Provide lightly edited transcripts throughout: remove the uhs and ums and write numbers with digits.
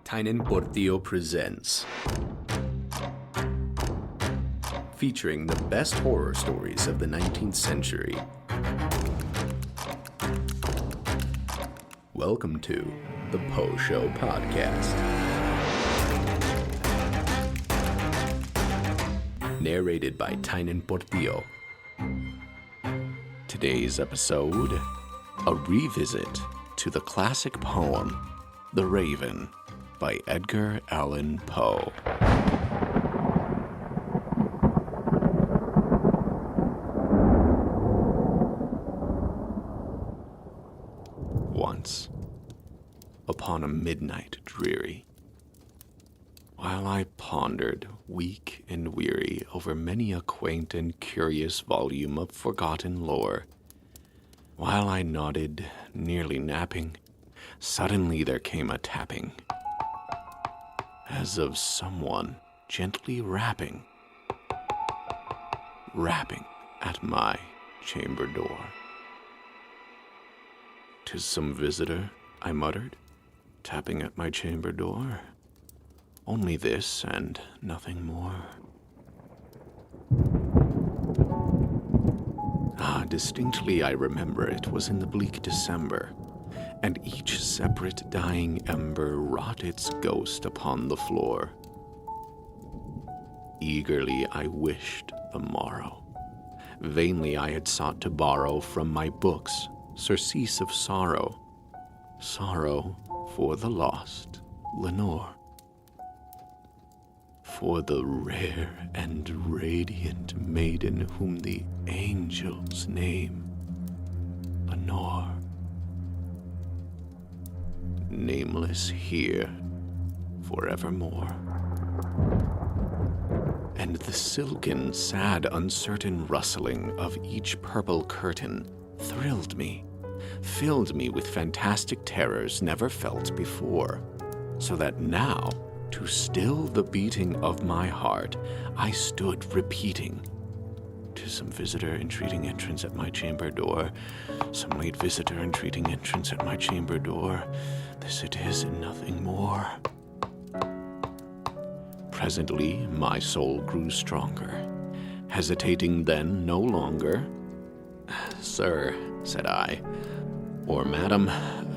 Tynan Portillo presents, featuring the best horror stories of the 19th century. Welcome to the Poe Show podcast. Narrated by Tynan Portillo. Today's episode, a revisit to the classic poem, The Raven, by Edgar Allan Poe. Once, upon a midnight dreary, while I pondered, weak and weary, over many a quaint and curious volume of forgotten lore, while I nodded, nearly napping, suddenly there came a tapping, as of someone gently rapping at my chamber door. "'Tis some visitor," I muttered, tapping at my chamber door. "Only this and nothing more." Distinctly I remember it was in the bleak December, and each separate dying ember wrought its ghost upon the floor. Eagerly I wished the morrow. Vainly I had sought to borrow from my books surcease of sorrow, sorrow for the lost Lenore, for the rare and radiant maiden whom the angels name Lenore, nameless here forevermore. And the silken, sad, uncertain rustling of each purple curtain thrilled me, filled me with fantastic terrors never felt before, so that now, to still the beating of my heart, I stood repeating, "'Tis some visitor entreating entrance at my chamber door, some late visitor entreating entrance at my chamber door, this it is and nothing more." Presently my soul grew stronger, hesitating then no longer. "Sir," said I, "or madam,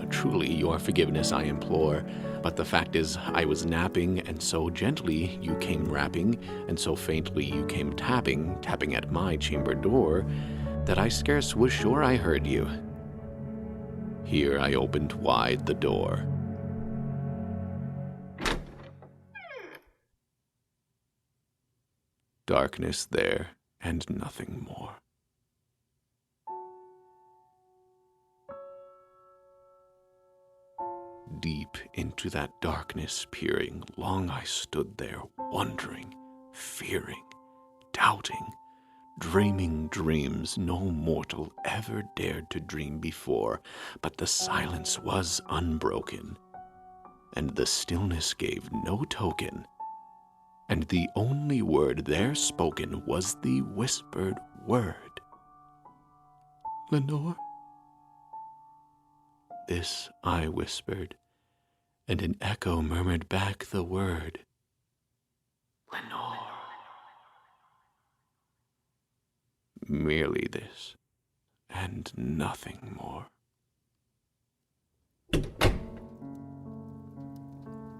truly your forgiveness I implore, but the fact is I was napping, and so gently you came rapping, and so faintly you came tapping at my chamber door, that I scarce was sure I heard you." Here I opened wide the door. Darkness there, and nothing more. Deep into that darkness peering, long I stood there, wondering, fearing, doubting, dreaming dreams no mortal ever dared to dream before, but the silence was unbroken, and the stillness gave no token, and the only word there spoken was the whispered word, "Lenore." This I whispered, and an echo murmured back the word, "Lenore." Merely this, and nothing more.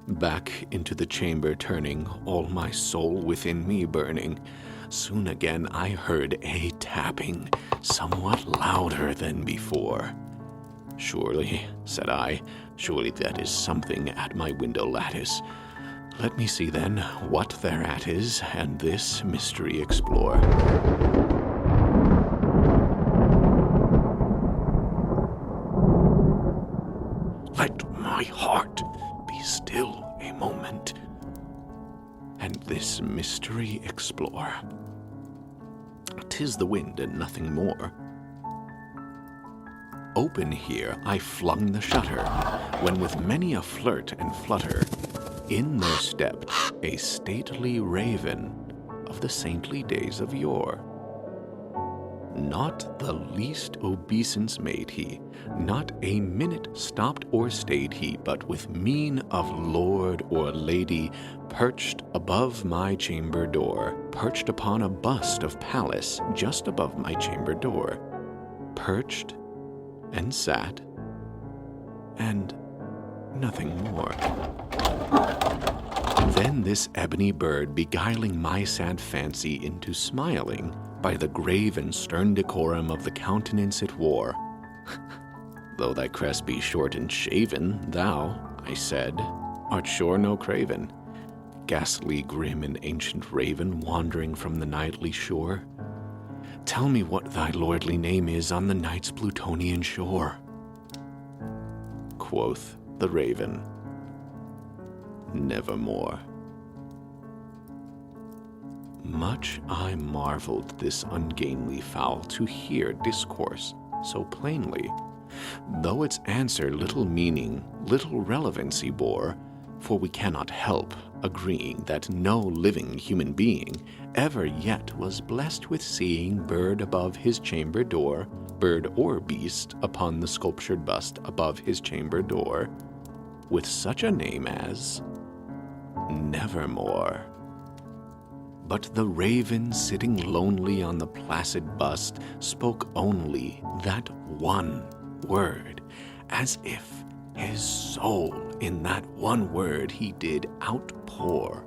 Back into the chamber turning, all my soul within me burning, soon again I heard a tapping, somewhat louder than before. "Surely," said I, "surely that is something at my window lattice. Let me see then what thereat is, and this mystery explore." Let my heart be still a moment, and this mystery explore. 'Tis the wind and nothing more. Open here I flung the shutter, when with many a flirt and flutter, in there stepped a stately raven of the saintly days of yore. Not the least obeisance made he, not a minute stopped or stayed he, but with mien of lord or lady, perched above my chamber door, perched upon a bust of Pallas just above my chamber door, perched and sat, and nothing more. Then this ebony bird, beguiling my sad fancy into smiling, by the grave and stern decorum of the countenance it wore. Though thy crest be short and shaven, thou, I said, art sure no craven, ghastly, grim, and ancient raven wandering from the nightly shore. Tell me what thy lordly name is on the night's Plutonian shore. Quoth the raven, nevermore. Much I marveled this ungainly fowl to hear discourse so plainly, though its answer little meaning, little relevancy bore, for we cannot help agreeing that no living human being ever yet was blessed with seeing bird above his chamber door, bird or beast upon the sculptured bust above his chamber door, with such a name as Nevermore. But the raven, sitting lonely on the placid bust, spoke only that one word, as if his soul in that one word he did outpour.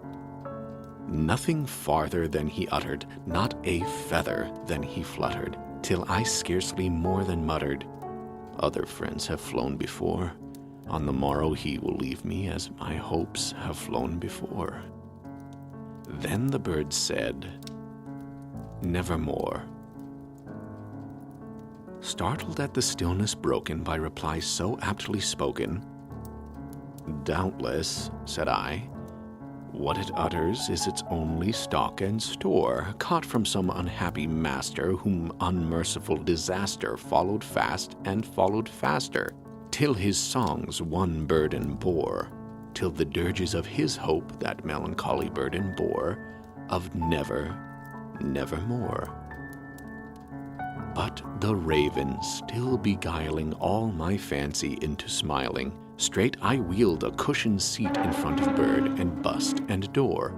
Nothing farther than he uttered, not a feather than he fluttered, till I scarcely more than muttered, other friends have flown before. On the morrow he will leave me as my hopes have flown before. Then the bird said, nevermore. Startled at the stillness broken by reply so aptly spoken, doubtless, said I, what it utters is its only stock and store, caught from some unhappy master whom unmerciful disaster followed fast and followed faster, till his songs one burden bore, till the dirges of his hope that melancholy burden bore, of never, nevermore. But the raven, still beguiling all my fancy into smiling, straight I wheeled a cushioned seat in front of bird and bust and door.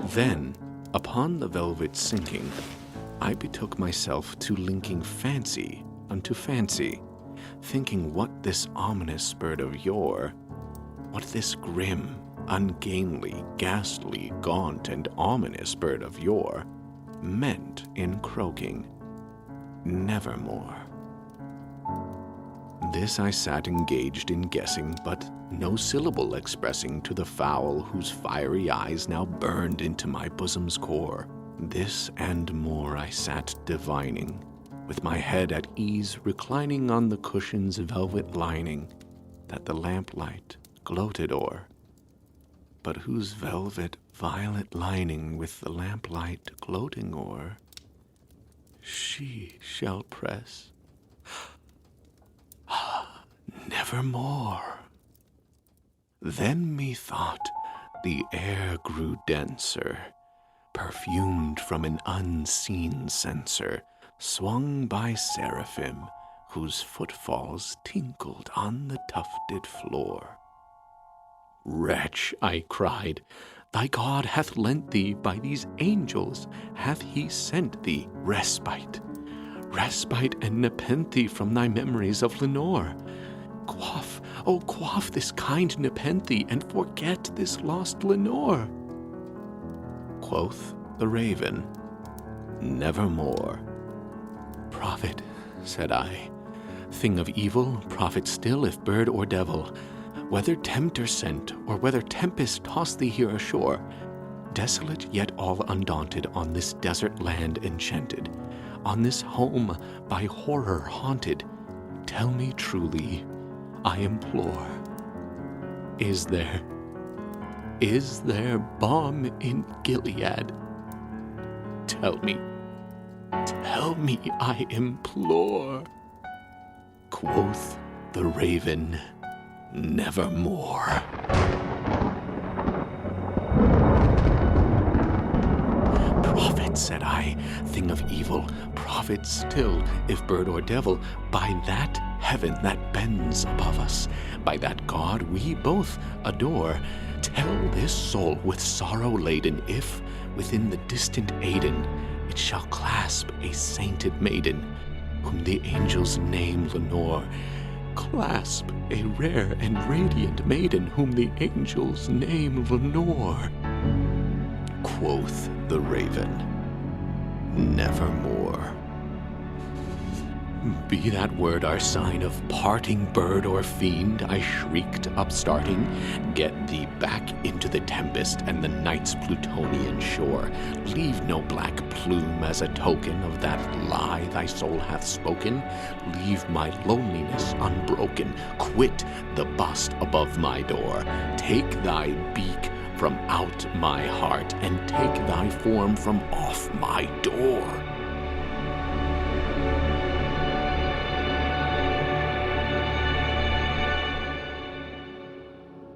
Then, upon the velvet sinking, I betook myself to linking fancy unto fancy, thinking what this ominous bird of yore, what this grim, ungainly, ghastly, gaunt, and ominous bird of yore meant in croaking, nevermore. This I sat engaged in guessing, but no syllable expressing to the fowl whose fiery eyes now burned into my bosom's core. This and more I sat divining, with my head at ease reclining on the cushion's velvet lining, that the lamplight gloated o'er, but whose velvet violet lining with the lamplight gloating o'er, she shall press nevermore. Then methought the air grew denser, perfumed from an unseen censer, swung by seraphim, whose footfalls tinkled on the tufted floor. Wretch, I cried, thy God hath lent thee, by these angels hath he sent thee respite, respite and nepenthe from thy memories of Lenore. Quaff, oh quaff this kind nepenthe, and forget this lost Lenore. Quoth the raven, nevermore. Prophet, said I, thing of evil, prophet still if bird or devil, whether tempter sent, or whether tempest tossed thee here ashore, desolate yet all undaunted on this desert land enchanted, on this home by horror haunted, tell me truly, I implore, is there balm in Gilead? Tell me, I implore. Quoth the raven, nevermore. Prophet, night, said I, thing of evil, prophet still, if bird or devil, by that heaven that bends above us, by that God we both adore, tell this soul with sorrow laden, if, within the distant Aidenn, it shall clasp a sainted maiden, whom the angels name Lenore, clasp a rare and radiant maiden, whom the angels name Lenore. Quoth the raven, nevermore. Be that word our sign of parting, bird or fiend, I shrieked, upstarting, get thee back into the tempest and the night's Plutonian shore. Leave no black plume as a token of that lie thy soul hath spoken. Leave my loneliness unbroken. Quit the bust above my door. Take thy beak from out my heart, and take thy form from off my door.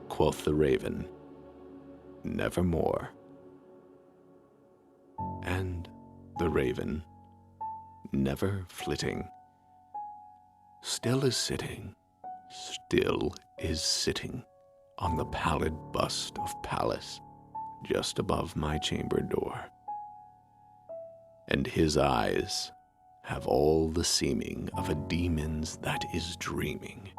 Quoth the raven, nevermore. And the raven, never flitting, still is sitting on the pallid bust of Pallas, just above my chamber door. And his eyes have all the seeming of a demon's that is dreaming,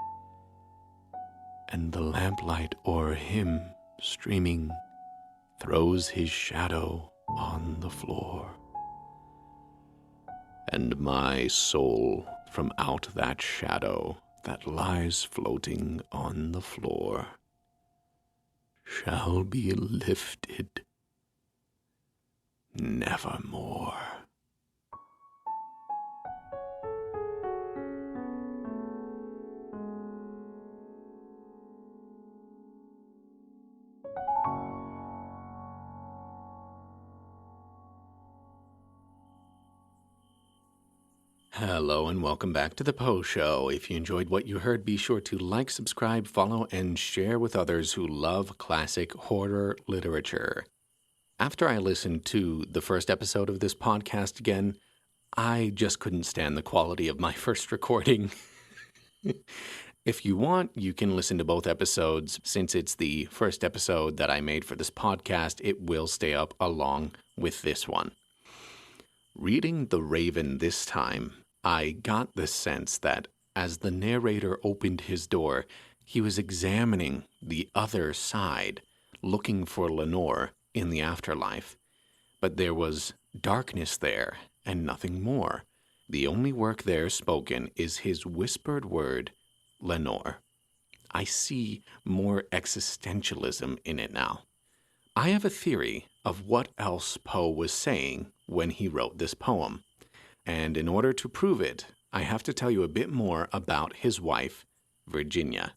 and the lamplight o'er him streaming throws his shadow on the floor. And my soul from out that shadow that lies floating on the floor shall be lifted nevermore. Hello and welcome back to The Poe Show. If you enjoyed what you heard, be sure to like, subscribe, follow, and share with others who love classic horror literature. After I listened to the first episode of this podcast again, I just couldn't stand the quality of my first recording. If you want, you can listen to both episodes. Since it's the first episode that I made for this podcast, it will stay up along with this one. Reading The Raven this time, I got the sense that as the narrator opened his door, he was examining the other side, looking for Lenore in the afterlife. But there was darkness there and nothing more. The only work there spoken is his whispered word, Lenore. I see more existentialism in it now. I have a theory of what else Poe was saying when he wrote this poem. And in order to prove it, I have to tell you a bit more about his wife, Virginia.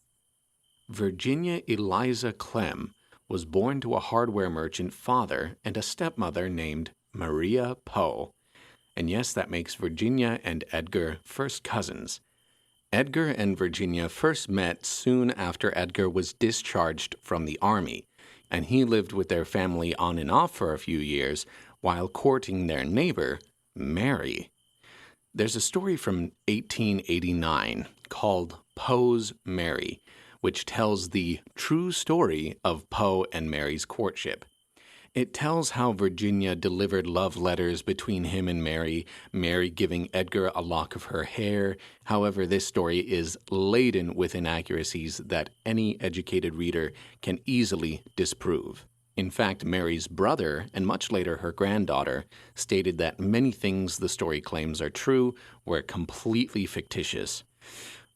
Virginia Eliza Clem was born to a hardware merchant father and a stepmother named Maria Poe. And yes, that makes Virginia and Edgar first cousins. Edgar and Virginia first met soon after Edgar was discharged from the army, and he lived with their family on and off for a few years while courting their neighbor, Mary. There's a story from 1889 called Poe's Mary, which tells the true story of Poe and Mary's courtship. It tells how Virginia delivered love letters between him and Mary, Mary giving Edgar a lock of her hair. However, this story is laden with inaccuracies that any educated reader can easily disprove. In fact, Mary's brother, and much later her granddaughter, stated that many things the story claims are true were completely fictitious.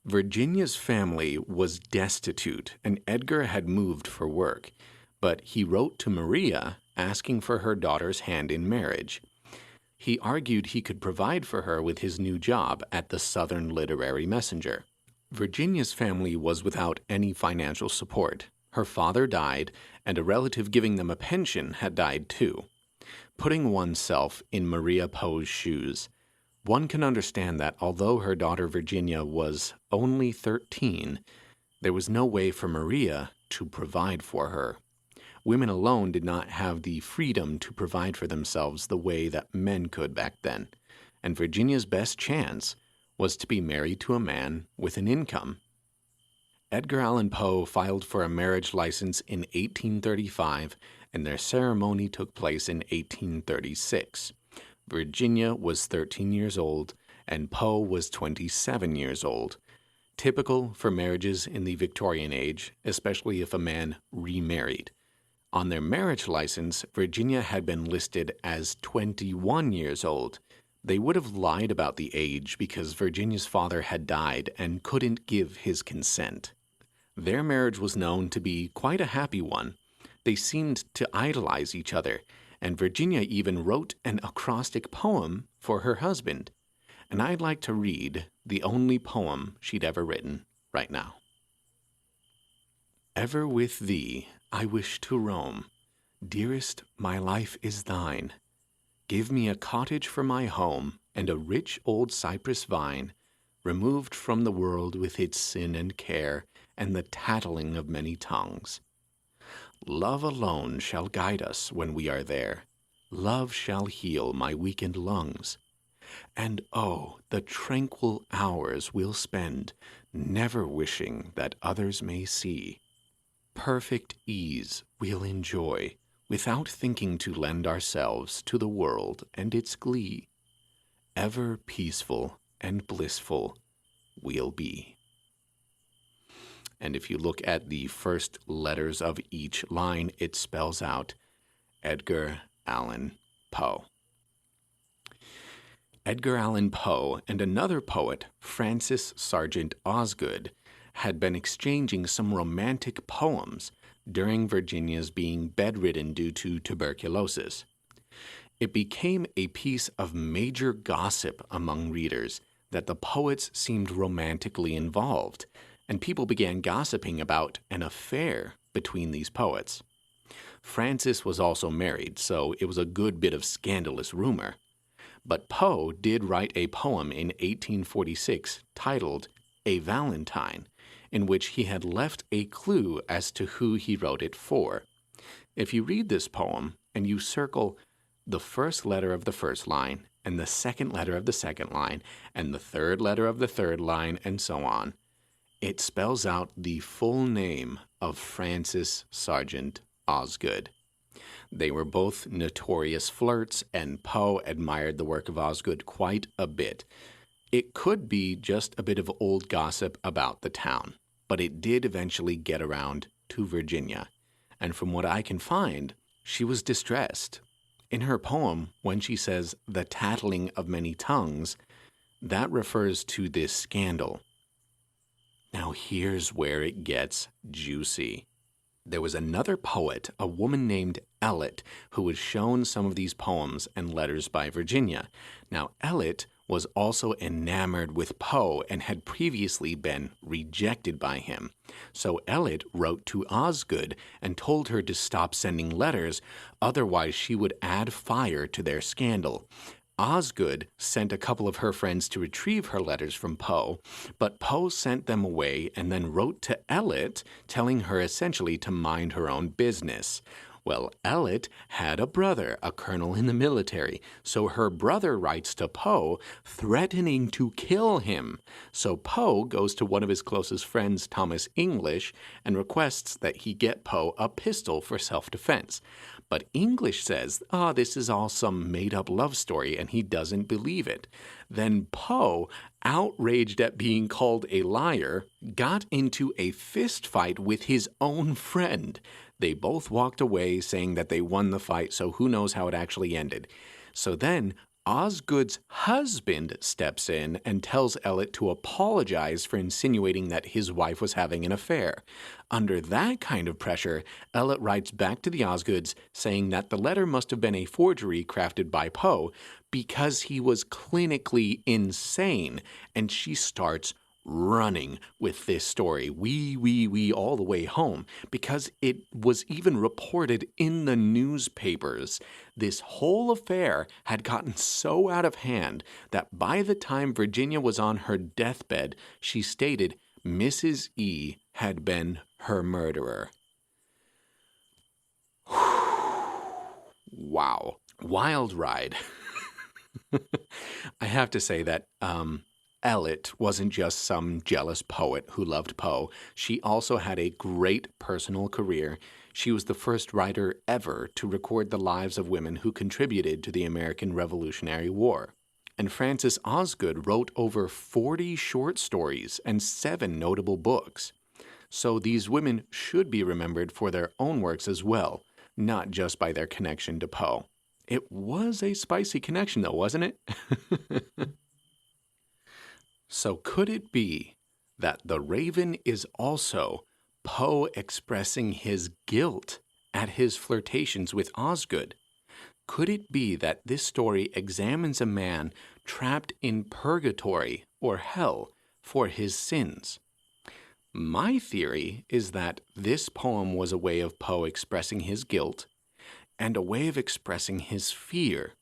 Virginia's family was destitute, and Edgar had moved for work, but he wrote to Maria asking for her daughter's hand in marriage. He argued he could provide for her with his new job at the Southern Literary Messenger. Virginia's family was without any financial support. Her father died, and a relative giving them a pension had died too. Putting oneself in Maria Poe's shoes, one can understand that although her daughter Virginia was only 13, there was no way for Maria to provide for her. Women alone did not have the freedom to provide for themselves the way that men could back then, and Virginia's best chance was to be married to a man with an income. Edgar Allan Poe filed for a marriage license in 1835, and their ceremony took place in 1836. Virginia was 13 years old, and Poe was 27 years old. Typical for marriages in the Victorian age, especially if a man remarried. On their marriage license, Virginia had been listed as 21 years old. They would have lied about the age because Virginia's father had died and couldn't give his consent. Their marriage was known to be quite a happy one. They seemed to idolize each other, and Virginia even wrote an acrostic poem for her husband. And I'd like to read the only poem she'd ever written right now. Ever with thee I wish to roam. Dearest, my life is thine. Give me a cottage for my home, and a rich old cypress vine, removed from the world with its sin and care, and the tattling of many tongues. Love alone shall guide us when we are there. Love shall heal my weakened lungs. And oh, the tranquil hours we'll spend, never wishing that others may see. Perfect ease we'll enjoy, without thinking to lend ourselves to the world and its glee. Ever peaceful and blissful we'll be. And if you look at the first letters of each line, it spells out Edgar Allan Poe. Edgar Allan Poe and another poet, Francis Sargent Osgood, had been exchanging some romantic poems during Virginia's being bedridden due to tuberculosis. It became a piece of major gossip among readers that the poets seemed romantically involved, and people began gossiping about an affair between these poets. Francis was also married, so it was a good bit of scandalous rumor. But Poe did write a poem in 1846 titled A Valentine, in which he had left a clue as to who he wrote it for. If you read this poem and you circle the first letter of the first line, and the second letter of the second line, and the third letter of the third line, and so on, it spells out the full name of Francis Sargent Osgood. They were both notorious flirts, and Poe admired the work of Osgood quite a bit. It could be just a bit of old gossip about the town, but it did eventually get around to Virginia. And from what I can find, she was distressed. In her poem, when she says the tattling of many tongues, that refers to this scandal. Now here's where it gets juicy. There was another poet, a woman named Ellet, who was shown some of these poems and letters by Virginia. Now, Ellet was also enamored with Poe and had previously been rejected by him. So Ellet wrote to Osgood and told her to stop sending letters, otherwise she would add fire to their scandal. Osgood sent a couple of her friends to retrieve her letters from Poe, but Poe sent them away and then wrote to Ellet, telling her essentially to mind her own business. Well, Ellet had a brother, a colonel in the military, so her brother writes to Poe, threatening to kill him. So Poe goes to one of his closest friends, Thomas English, and requests that he get Poe a pistol for self-defense. But English says, this is all some made-up love story, and he doesn't believe it. Then Poe, outraged at being called a liar, got into a fist fight with his own friend. They both walked away saying that they won the fight, so who knows how it actually ended. So then Osgood's husband steps in and tells Ellet to apologize for insinuating that his wife was having an affair. Under that kind of pressure, Ellet writes back to the Osgoods saying that the letter must have been a forgery crafted by Poe because he was clinically insane, and she starts running with this story, all the way home, because it was even reported in the newspapers. This whole affair had gotten so out of hand that by the time Virginia was on her deathbed, she stated Mrs. E had been her murderer. Wow. Wild ride. I have to say that Elliot wasn't just some jealous poet who loved Poe. She also had a great personal career. She was the first writer ever to record the lives of women who contributed to the American Revolutionary War. And Frances Osgood wrote over 40 short stories and 7 notable books. So these women should be remembered for their own works as well, not just by their connection to Poe. It was a spicy connection, though, wasn't it? So could it be that The Raven is also Poe expressing his guilt at his flirtations with Osgood? Could it be that this story examines a man trapped in purgatory or hell for his sins? My theory is that this poem was a way of Poe expressing his guilt and a way of expressing his fear.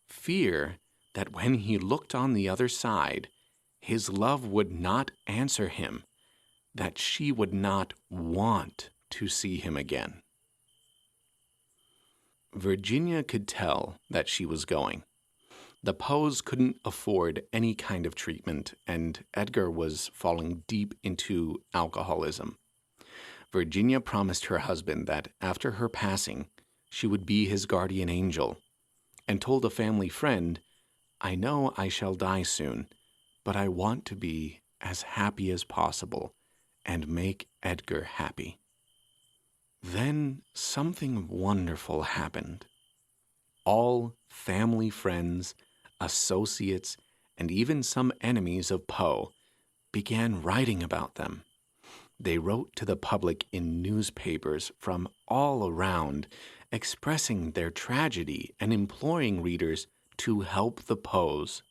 Fear that when he looked on the other side, his love would not answer him, that she would not want to see him again. Virginia could tell that she was going. The Poes couldn't afford any kind of treatment, and Edgar was falling deep into alcoholism. Virginia promised her husband that after her passing, she would be his guardian angel, and told a family friend, "I know I shall die soon, but I want to be as happy as possible and make Edgar happy." Then something wonderful happened. All family friends, associates, and even some enemies of Poe began writing about them. They wrote to the public in newspapers from all around, expressing their tragedy and imploring readers to help the Poes.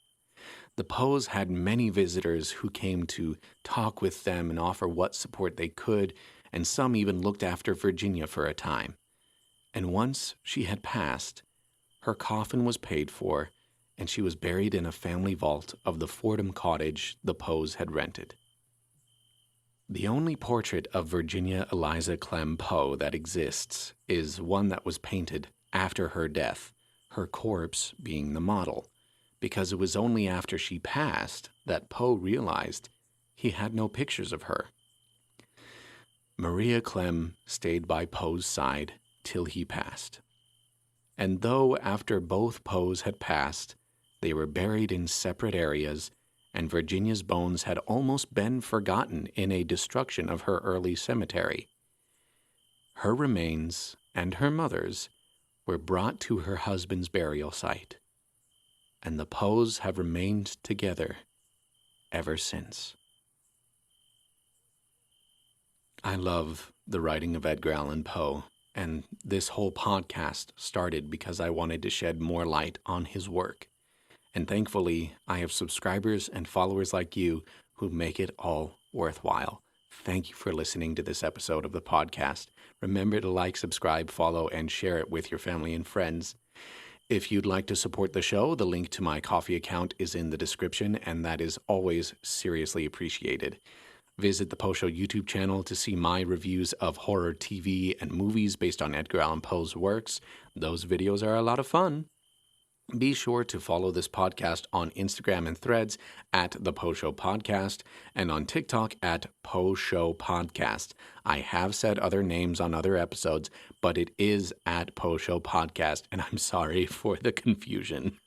The Poes had many visitors who came to talk with them and offer what support they could, and some even looked after Virginia for a time. And once she had passed, her coffin was paid for, and she was buried in a family vault of the Fordham cottage the Poes had rented. The only portrait of Virginia Eliza Clem Poe that exists is one that was painted after her death, her corpse being the model, because it was only after she passed that Poe realized he had no pictures of her. Maria Clem stayed by Poe's side till he passed. And though after both Poes had passed, they were buried in separate areas, and Virginia's bones had almost been forgotten in a destruction of her early cemetery, her remains and her mother's were brought to her husband's burial site, and the Poes have remained together ever since. I love the writing of Edgar Allan Poe, and this whole podcast started because I wanted to shed more light on his work. And thankfully, I have subscribers and followers like you who make it all worthwhile. Thank you for listening to this episode of the podcast. Remember to like, subscribe, follow, and share it with your family and friends. If you'd like to support the show, the link to my Ko-fi account is in the description, and that is always seriously appreciated. Visit the Poe Show YouTube channel to see my reviews of horror TV and movies based on Edgar Allan Poe's works. Those videos are a lot of fun. Be sure to follow this podcast on Instagram and Threads at The Poe Show Podcast and on TikTok at Poe Show Podcast. I have said other names on other episodes, but it is at Poe Show Podcast, and I'm sorry for the confusion.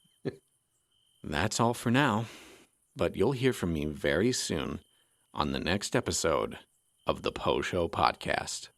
That's all for now, but you'll hear from me very soon on the next episode of The Poe Show Podcast.